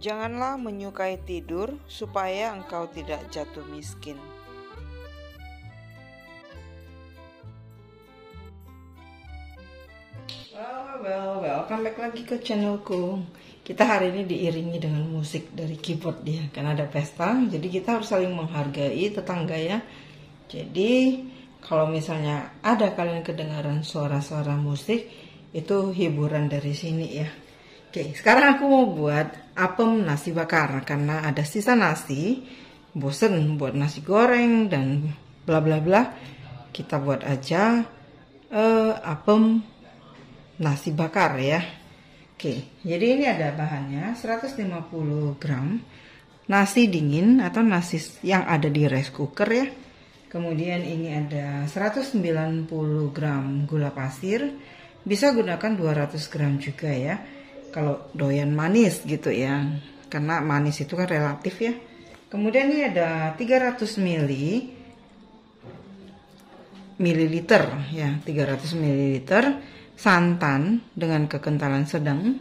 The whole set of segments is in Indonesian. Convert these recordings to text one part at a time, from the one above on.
Janganlah menyukai tidur supaya engkau tidak jatuh miskin. Welcome back lagi ke channelku. Kita hari ini diiringi dengan musik dari keyboard dia, karena ada pesta. Jadi kita harus saling menghargai tetangga ya. Jadi kalau misalnya ada kalian kedengaran suara-suara musik, itu hiburan dari sini ya. Oke, sekarang aku mau buat apem nasi bakar karena ada sisa nasi. Bosen buat nasi goreng dan bla bla bla. Kita buat aja apem nasi bakar ya. Oke, jadi ini ada bahannya 150 gram nasi dingin atau nasi yang ada di rice cooker ya. Kemudian ini ada 190 gram gula pasir. Bisa gunakan 200 gram juga ya. Kalau doyan manis gitu ya. Karena manis itu kan relatif ya. Kemudian ini ada 300 mililiter ya, 300 mililiter santan dengan kekentalan sedang.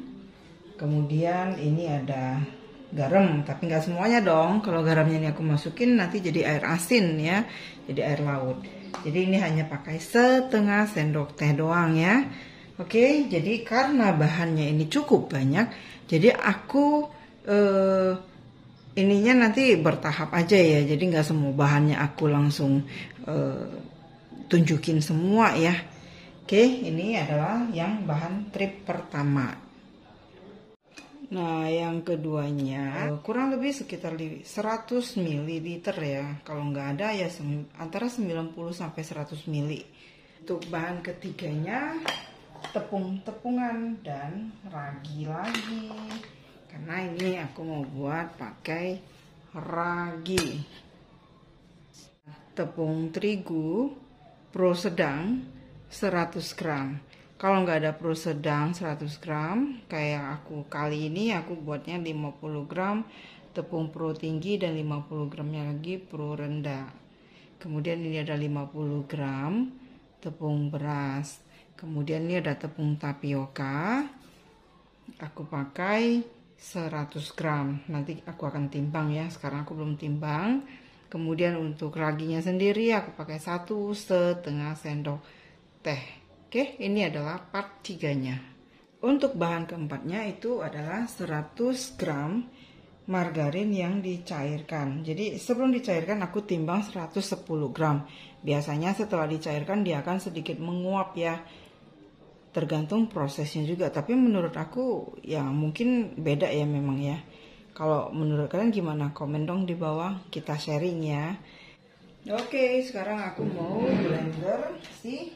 Kemudian ini ada garam, tapi nggak semuanya dong. Kalau garamnya ini aku masukin nanti jadi air asin ya, jadi air laut. Jadi ini hanya pakai setengah sendok teh doang ya. Oke, jadi karena bahannya ini cukup banyak, jadi aku ininya nanti bertahap aja ya. Jadi nggak semua bahannya aku langsung tunjukin semua ya. Oke, ini adalah yang bahan trip pertama. Nah, yang keduanya kurang lebih sekitar 100 ml ya. Kalau nggak ada ya antara 90 sampai 100 ml. Untuk bahan ketiganya tepung-tepungan dan ragi lagi. Karena ini aku mau buat pakai ragi. Tepung terigu pro sedang 100 gram. Kalau nggak ada pro sedang 100 gram, kayak aku kali ini aku buatnya 50 gram tepung pro tinggi dan 50 gramnya lagi pro rendah. Kemudian ini ada 50 gram tepung beras. Kemudian ini ada tepung tapioka. Aku pakai 100 gram. Nanti aku akan timbang ya. Sekarang aku belum timbang. Kemudian untuk raginya sendiri aku pakai 1,5 sendok teh. Oke, ini adalah part 3-nya. Untuk bahan keempatnya itu adalah 100 gram margarin yang dicairkan. Jadi sebelum dicairkan aku timbang 110 gram. Biasanya setelah dicairkan dia akan sedikit menguap ya. Tergantung prosesnya juga. Tapi menurut aku ya mungkin beda ya memang ya. Kalau menurut kalian gimana? Komen dong di bawah, kita sharing ya. Oke, sekarang aku mau blender sih.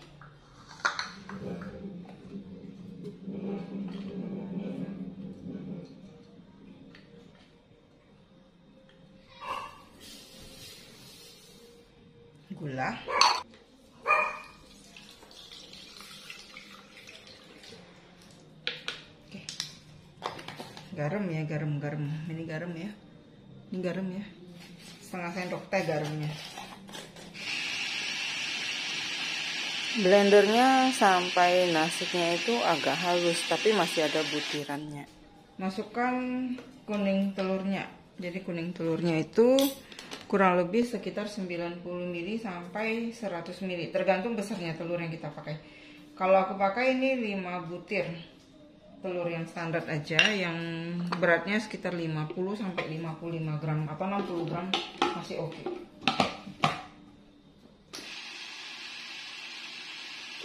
Gula. Oke. Garam ya, garam. Ini garam ya. Ini garam ya. Setengah sendok teh garamnya. Blendernya sampai nasinya itu agak halus tapi masih ada butirannya. Masukkan kuning telurnya. Jadi kuning telurnya itu kurang lebih sekitar 90 ml sampai 100 ml, tergantung besarnya telur yang kita pakai. Kalau aku pakai ini 5 butir telur yang standar aja, yang beratnya sekitar 50 sampai 55 gram atau 60 gram masih oke.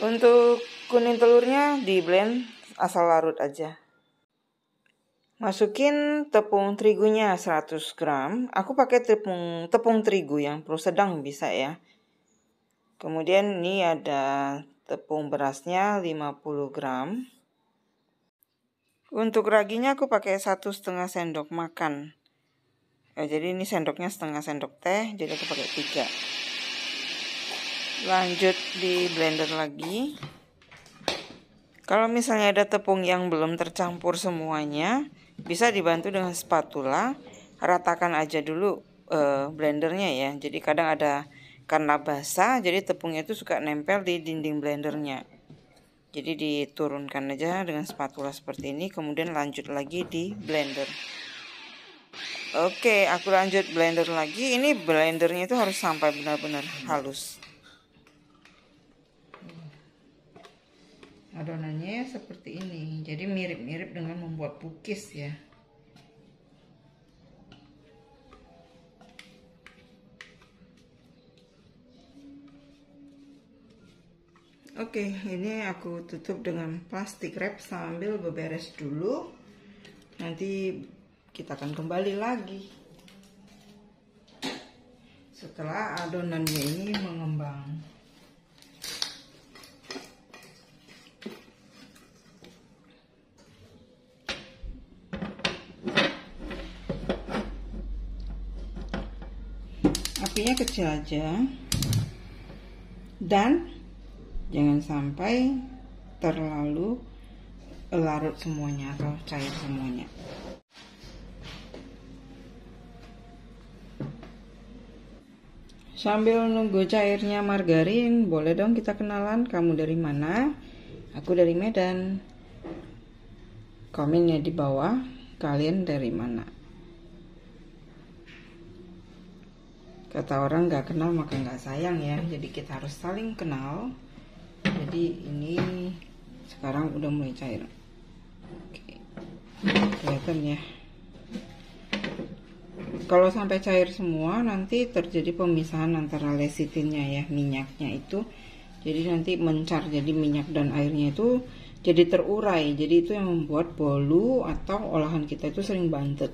Untuk kuning telurnya di blend asal larut aja. Masukin tepung terigunya 100 gram. Aku pakai tepung terigu yang pro sedang bisa ya. Kemudian ini ada tepung berasnya 50 gram. Untuk raginya aku pakai 1,5 sendok makan. Jadi ini sendoknya setengah sendok teh, jadi aku pakai 3. Lanjut di blender lagi. Kalau misalnya ada tepung yang belum tercampur semuanya, bisa dibantu dengan spatula, ratakan aja dulu blendernya ya. Jadi kadang ada karena basah, jadi tepungnya itu suka nempel di dinding blendernya. Jadi diturunkan aja dengan spatula seperti ini, kemudian lanjut lagi di blender. Oke, aku lanjut blender lagi. Ini blendernya itu harus sampai benar-benar halus. Adonannya seperti ini. Jadi mirip-mirip dengan membuat cookies ya. Oke, ini aku tutup dengan plastik wrap sambil beberes dulu. Nanti kita akan kembali lagi setelah adonannya ini mengembang. Apinya kecil aja dan jangan sampai terlalu larut semuanya atau cair semuanya. Sambil nunggu cairnya margarin, boleh dong kita kenalan. Kamu dari mana? Aku dari Medan. Komennya di bawah, kalian dari mana? Kata orang gak kenal maka gak sayang ya. Jadi kita harus saling kenal. Jadi ini sekarang udah mulai cair. Oke. Kelihatan ya. Kalau sampai cair semua nanti terjadi pemisahan antara lecitinnya ya, minyaknya itu. Jadi nanti mencar, jadi minyak dan airnya itu jadi terurai. Jadi itu yang membuat bolu atau olahan kita itu sering bantet.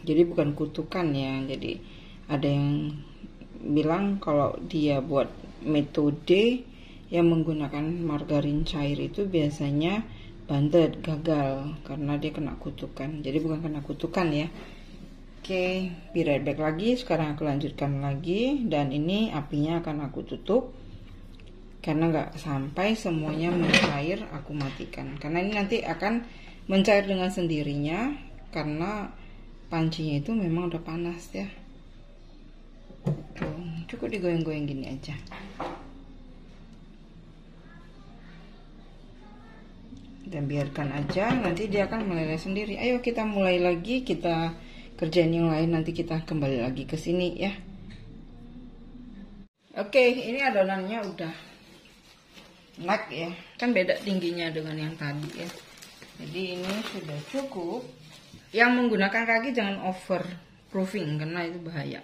Jadi bukan kutukan ya. Jadi ada yang bilang kalau dia buat metode yang menggunakan margarin cair itu biasanya bantet, gagal karena dia kena kutukan. Jadi bukan kena kutukan ya. Oke, be right back lagi. Sekarang aku lanjutkan lagi dan ini apinya akan aku tutup karena nggak sampai semuanya mencair. Aku matikan karena ini nanti akan mencair dengan sendirinya karena pancinya itu memang udah panas ya. Tuh, cukup digoyang-goyang gini aja. Dan biarkan aja, nanti dia akan meleleh sendiri. Ayo kita mulai lagi, kita kerjaan yang lain, nanti kita kembali lagi ke sini ya. Oke, ini adonannya udah naik ya, kan beda tingginya dengan yang tadi ya. Jadi ini sudah cukup. Yang menggunakan kaki jangan over proofing karena itu bahaya.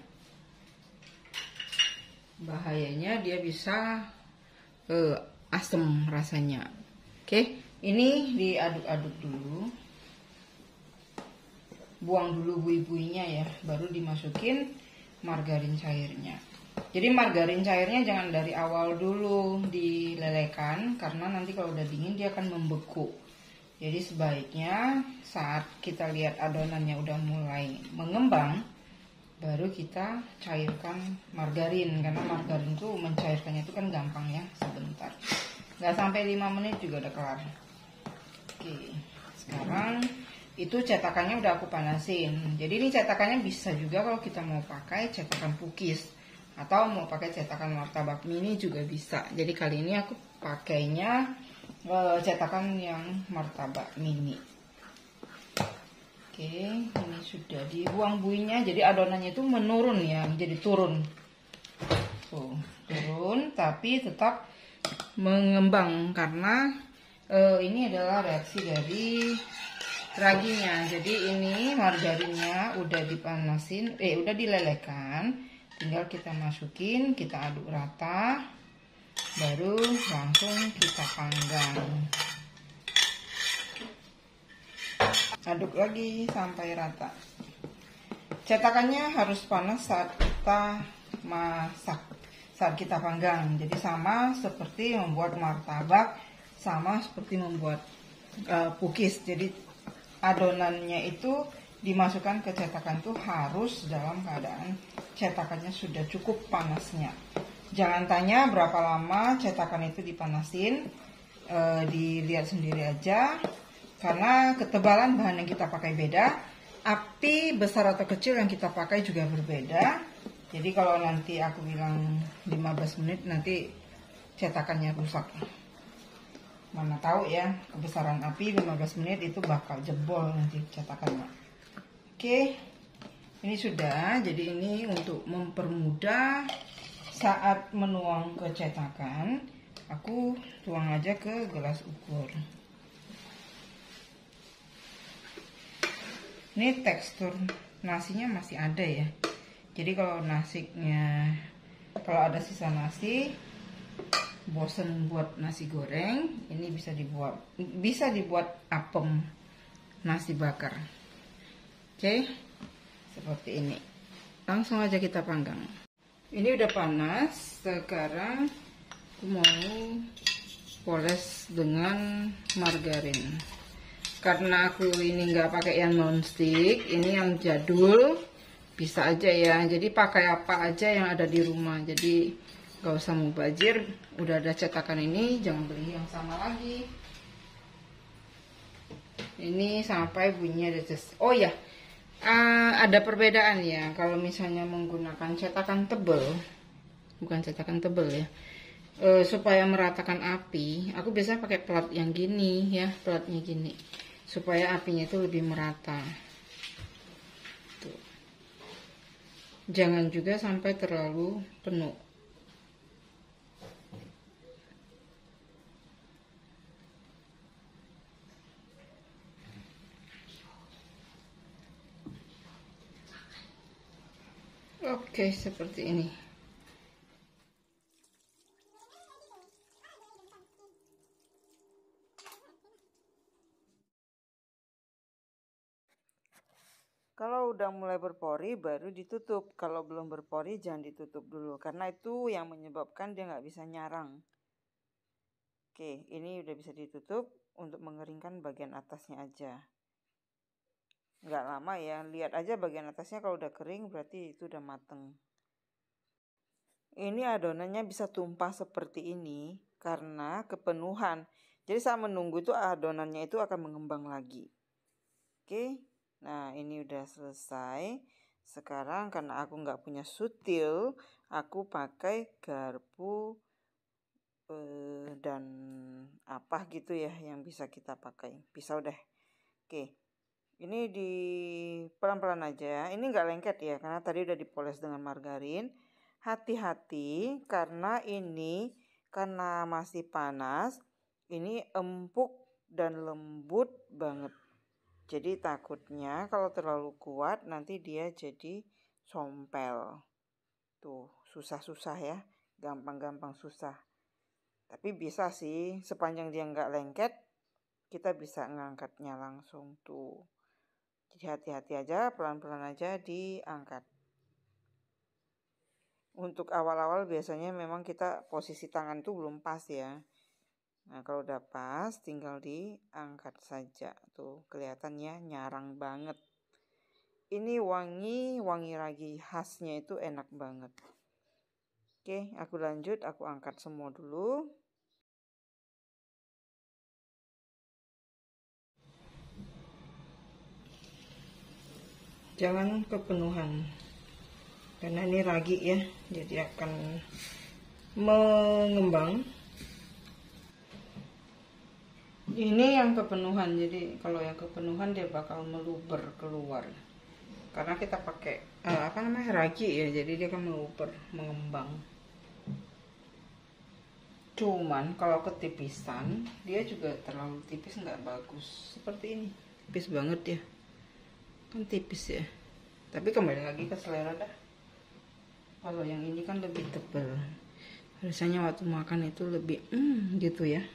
Bahayanya dia bisa asem rasanya. Oke, ini diaduk-aduk dulu. Buang dulu bui-buinya ya, baru dimasukin margarin cairnya. Jadi margarin cairnya jangan dari awal dulu dilelehkan karena nanti kalau udah dingin dia akan membeku. Jadi sebaiknya saat kita lihat adonannya udah mulai mengembang, baru kita cairkan margarin karena margarin tuh mencairkannya itu kan gampang ya, sebentar. Nggak sampai 5 menit juga udah kelar. Oke, sekarang itu cetakannya udah aku panasin. Jadi ini cetakannya bisa juga kalau kita mau pakai cetakan cookies atau mau pakai cetakan martabak mini juga bisa. Jadi kali ini aku pakainya cetakan yang martabak mini. Oke, ini sudah dibuang buinya. Jadi adonannya itu menurun ya, jadi turun. Tuh, turun tapi tetap mengembang karena ini adalah reaksi dari raginya. Jadi ini margarinnya udah dipanasin, udah dilelehkan, tinggal kita masukin, kita aduk rata, baru langsung kita panggang. Aduk lagi sampai rata. Cetakannya harus panas saat kita masak, saat kita panggang. Jadi sama seperti membuat martabak, sama seperti membuat cookies. Jadi adonannya itu dimasukkan ke cetakan tuh harus dalam keadaan cetakannya sudah cukup panasnya. Jangan tanya berapa lama cetakan itu dipanasin, dilihat sendiri aja. Karena ketebalan bahan yang kita pakai beda, api besar atau kecil yang kita pakai juga berbeda. Jadi kalau nanti aku bilang 15 menit nanti cetakannya rusak. Mana tahu ya, kebesaran api 15 menit itu bakal jebol nanti cetakannya. Oke, ini sudah. Jadi ini untuk mempermudah saat menuang ke cetakan, aku tuang aja ke gelas ukur. Ini tekstur nasinya masih ada ya. Jadi kalau kalau ada sisa nasi, bosen buat nasi goreng, ini bisa dibuat apem nasi bakar. Oke, seperti ini. Langsung aja kita panggang. Ini udah panas. Sekarang aku mau poles dengan margarin. Karena aku ini nggak pakai yang non-stick, ini yang jadul, bisa aja ya. Jadi pakai apa aja yang ada di rumah. Jadi nggak usah mubazir. Udah ada cetakan ini, jangan beli yang sama lagi. Ini sampai bunyinya ada oh ya, ada perbedaan ya. Kalau misalnya menggunakan cetakan tebel, bukan cetakan tebel ya, supaya meratakan api, aku biasanya pakai plat yang gini ya, platnya gini, supaya apinya itu lebih merata. Tuh. Jangan juga sampai terlalu penuh. Oke, seperti ini. Kalau udah mulai berpori baru ditutup. Kalau belum berpori jangan ditutup dulu, karena itu yang menyebabkan dia nggak bisa nyarang. Oke, ini udah bisa ditutup untuk mengeringkan bagian atasnya aja. Nggak lama ya, lihat aja bagian atasnya, kalau udah kering berarti itu udah mateng. Ini adonannya bisa tumpah seperti ini karena kepenuhan. Jadi saat menunggu itu adonannya itu akan mengembang lagi. Oke, nah ini udah selesai. Sekarang karena aku nggak punya sutil, aku pakai garpu dan apa gitu ya yang bisa kita pakai. Pisau deh. Oke. Ini di pelan-pelan aja. Ini nggak lengket ya, karena tadi udah dipoles dengan margarin. Hati-hati karena karena masih panas, ini empuk dan lembut banget. Jadi takutnya kalau terlalu kuat nanti dia jadi sompel. Tuh, susah-susah ya. Gampang-gampang susah. Tapi bisa sih, sepanjang dia nggak lengket, kita bisa ngangkatnya langsung tuh. Jadi hati-hati aja, pelan-pelan aja diangkat. Untuk awal-awal biasanya memang kita posisi tangan tuh belum pas ya. Nah kalau udah pas tinggal diangkat saja. Tuh kelihatannya nyarang banget. Ini wangi ragi khasnya itu enak banget. Oke, aku lanjut, aku angkat semua dulu. Jangan kepenuhan, karena ini ragi ya, jadi akan mengembang. Ini yang kepenuhan, jadi kalau yang kepenuhan dia bakal meluber keluar, karena kita pakai ragi ya, jadi dia akan meluber, mengembang. Cuman kalau ketipisan dia juga terlalu tipis nggak bagus. Seperti ini, tipis banget ya, kan tipis ya, tapi kembali lagi ke selera dah. Kalau yang ini kan lebih tebal, rasanya waktu makan itu lebih gitu ya.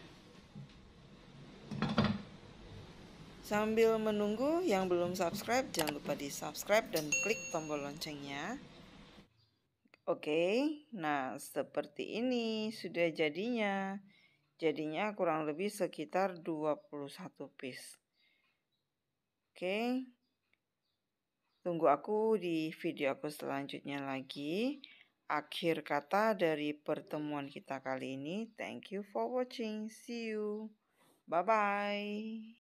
Sambil menunggu, yang belum subscribe jangan lupa di subscribe dan klik tombol loncengnya. Oke, nah seperti ini sudah jadinya. Jadinya kurang lebih sekitar 21 piece. Oke, tunggu aku di video aku selanjutnya lagi. Akhir kata dari pertemuan kita kali ini, thank you for watching. See you. Bye-bye.